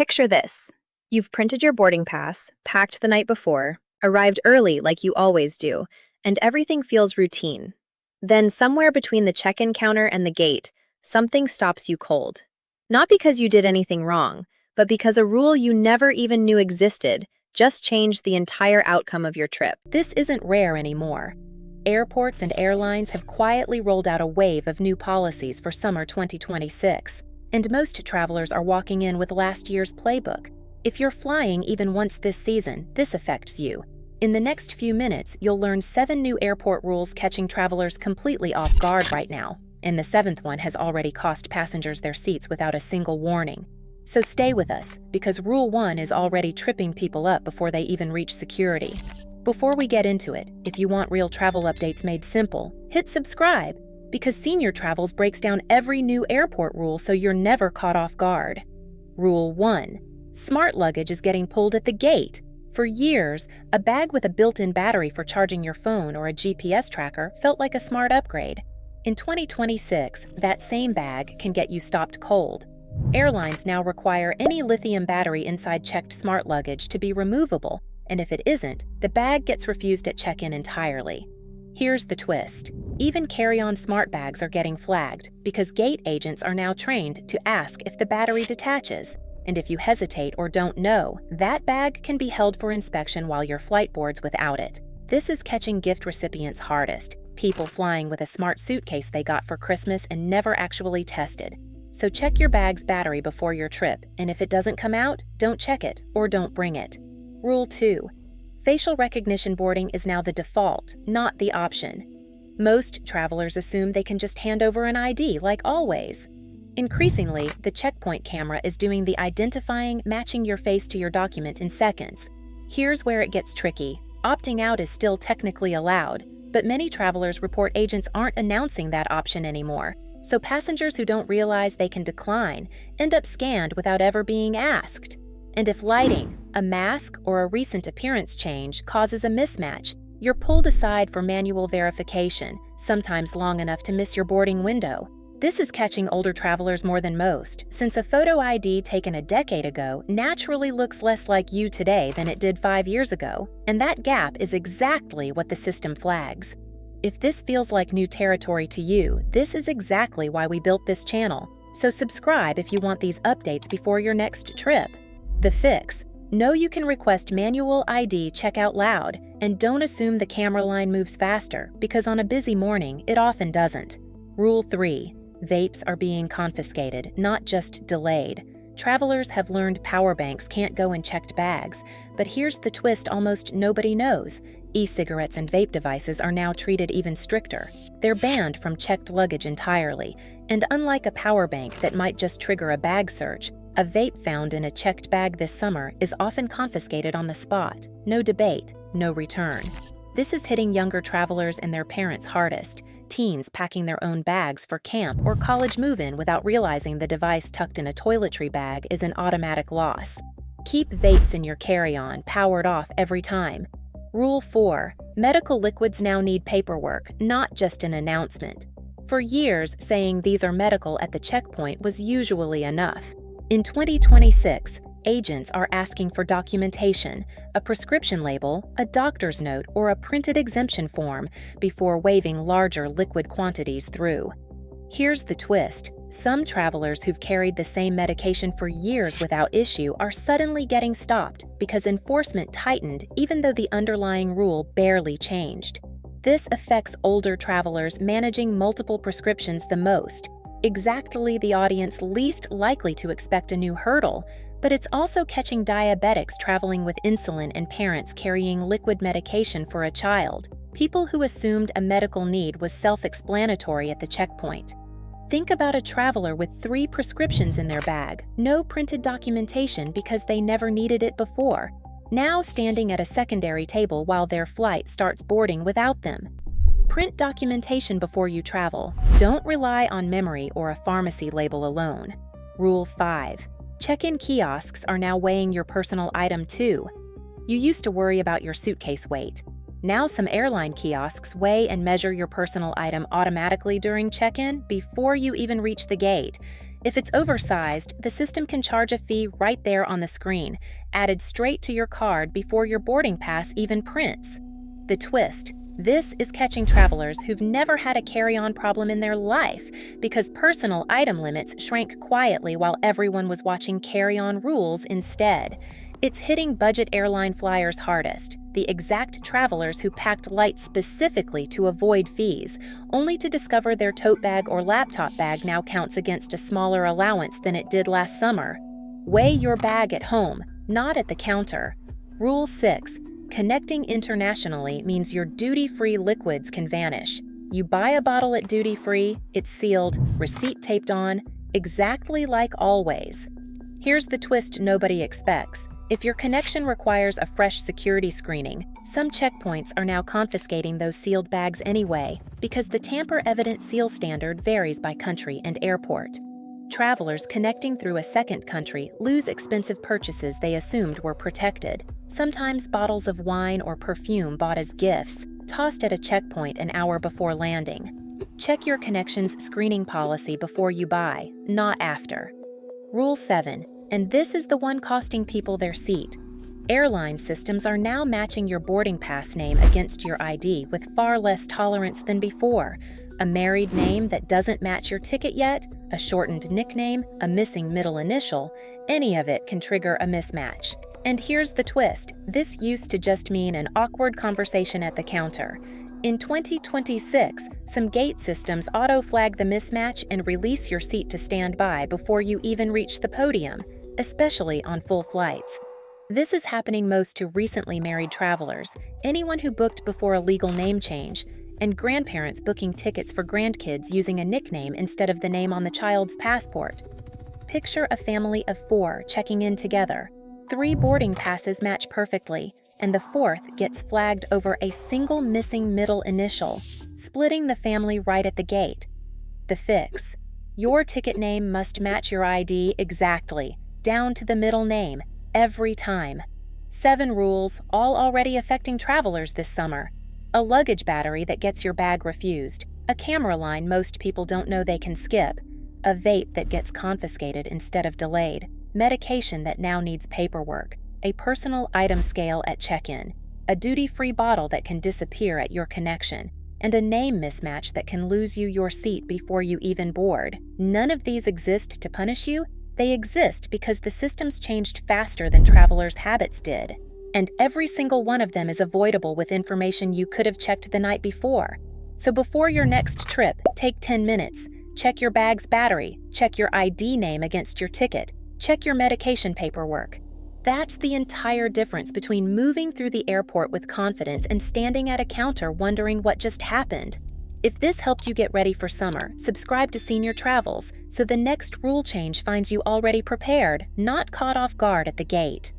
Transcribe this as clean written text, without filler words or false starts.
Picture this. You've printed your boarding pass, packed the night before, arrived early like you always do, and everything feels routine. Then, somewhere between the check-in counter and the gate, something stops you cold. Not because you did anything wrong, but because a rule you never even knew existed just changed the entire outcome of your trip. This isn't rare anymore. Airports and airlines have quietly rolled out a wave of new policies for summer 2026, and most travelers are walking in with last year's playbook. If you're flying even once this season, this affects you. In the next few minutes, you'll learn 7 new airport rules catching travelers completely off guard right now, and the 7th one has already cost passengers their seats without a single warning. So stay with us, because Rule 1 is already tripping people up before they even reach security. Before we get into it, if you want real travel updates made simple, hit subscribe, because Senior Travels breaks down every new airport rule so you're never caught off guard. Rule 1. Smart luggage is getting pulled at the gate. For years, a bag with a built-in battery for charging your phone or a GPS tracker felt like a smart upgrade. In 2026, that same bag can get you stopped cold. Airlines now require any lithium battery inside checked smart luggage to be removable, and if it isn't, the bag gets refused at check-in entirely. Here's the twist. Even carry-on smart bags are getting flagged because gate agents are now trained to ask if the battery detaches. And if you hesitate or don't know, that bag can be held for inspection while your flight boards without it. This is catching gift recipients hardest, people flying with a smart suitcase they got for Christmas and never actually tested. So check your bag's battery before your trip, and if it doesn't come out, don't check it or don't bring it. Rule 2. Facial recognition boarding is now the default, not the option. Most travelers assume they can just hand over an ID like always. Increasingly, the checkpoint camera is doing the identifying, matching your face to your document in seconds. Here's where it gets tricky. Opting out is still technically allowed, but many travelers report agents aren't announcing that option anymore. So passengers who don't realize they can decline end up scanned without ever being asked. And if lighting, a mask, or a recent appearance change causes a mismatch, you're pulled aside for manual verification, sometimes long enough to miss your boarding window. This is catching older travelers more than most, since a photo ID taken a decade ago naturally looks less like you today than it did 5 years ago, and that gap is exactly what the system flags. If this feels like new territory to you, this is exactly why we built this channel, so subscribe if you want these updates before your next trip. The fix: know you can request manual ID check out loud, and don't assume the camera line moves faster, because on a busy morning, it often doesn't. Rule 3. Vapes are being confiscated, not just delayed. Travelers have learned power banks can't go in checked bags, but here's the twist almost nobody knows. E-cigarettes and vape devices are now treated even stricter. They're banned from checked luggage entirely, and unlike a power bank that might just trigger a bag search, a vape found in a checked bag this summer is often confiscated on the spot. No debate, no return. This is hitting younger travelers and their parents hardest. Teens packing their own bags for camp or college move-in without realizing the device tucked in a toiletry bag is an automatic loss. Keep vapes in your carry-on, powered off every time. Rule 4. Medical liquids now need paperwork, not just an announcement. For years, saying these are medical at the checkpoint was usually enough. In 2026, agents are asking for documentation, a prescription label, a doctor's note, or a printed exemption form before waving larger liquid quantities through. Here's the twist. Some travelers who've carried the same medication for years without issue are suddenly getting stopped because enforcement tightened even though the underlying rule barely changed. This affects older travelers managing multiple prescriptions the most, exactly the audience least likely to expect a new hurdle, but it's also catching diabetics traveling with insulin and parents carrying liquid medication for a child, people who assumed a medical need was self-explanatory at the checkpoint. Think about a traveler with 3 prescriptions in their bag, no printed documentation because they never needed it before, now standing at a secondary table while their flight starts boarding without them. Print documentation before you travel. Don't rely on memory or a pharmacy label alone. Rule 5. Check-in kiosks are now weighing your personal item too. You used to worry about your suitcase weight. Now some airline kiosks weigh and measure your personal item automatically during check-in before you even reach the gate. If it's oversized, the system can charge a fee right there on the screen, added straight to your card before your boarding pass even prints. The twist: this is catching travelers who've never had a carry-on problem in their life because personal item limits shrank quietly while everyone was watching carry-on rules instead. It's hitting budget airline flyers hardest, the exact travelers who packed light specifically to avoid fees, only to discover their tote bag or laptop bag now counts against a smaller allowance than it did last summer. Weigh your bag at home, not at the counter. Rule 6. Connecting internationally means your duty-free liquids can vanish. You buy a bottle at duty-free, it's sealed, receipt taped on, exactly like always. Here's the twist nobody expects. If your connection requires a fresh security screening, some checkpoints are now confiscating those sealed bags anyway, because the tamper-evident seal standard varies by country and airport. Travelers connecting through a second country lose expensive purchases they assumed were protected, sometimes bottles of wine or perfume bought as gifts, tossed at a checkpoint an hour before landing. Check your connection's screening policy before you buy, not after. Rule 7. And this is the one costing people their seat. Airline systems are now matching your boarding pass name against your ID with far less tolerance than before. A married name that doesn't match your ticket yet, a shortened nickname, a missing middle initial, any of it can trigger a mismatch. And here's the twist: this used to just mean an awkward conversation at the counter. In 2026, some gate systems auto-flag the mismatch and release your seat to stand by before you even reach the podium, especially on full flights. This is happening most to recently married travelers, anyone who booked before a legal name change, and grandparents booking tickets for grandkids using a nickname instead of the name on the child's passport. Picture a family of 4 checking in together. 3 boarding passes match perfectly, and the 4th gets flagged over a single missing middle initial, splitting the family right at the gate. The fix: your ticket name must match your ID exactly, down to the middle name, every time. 7 rules, all already affecting travelers this summer. A luggage battery that gets your bag refused, a camera line most people don't know they can skip, a vape that gets confiscated instead of delayed, medication that now needs paperwork, a personal item scale at check-in, a duty-free bottle that can disappear at your connection, and a name mismatch that can lose you your seat before you even board. None of these exist to punish you. They exist because the systems changed faster than travelers' habits did. And every single one of them is avoidable with information you could have checked the night before. So before your next trip, take 10 minutes. Check your bag's battery, check your ID name against your ticket, check your medication paperwork. That's the entire difference between moving through the airport with confidence and standing at a counter wondering what just happened. If this helped you get ready for summer, subscribe to Senior Travels so the next rule change finds you already prepared, not caught off guard at the gate.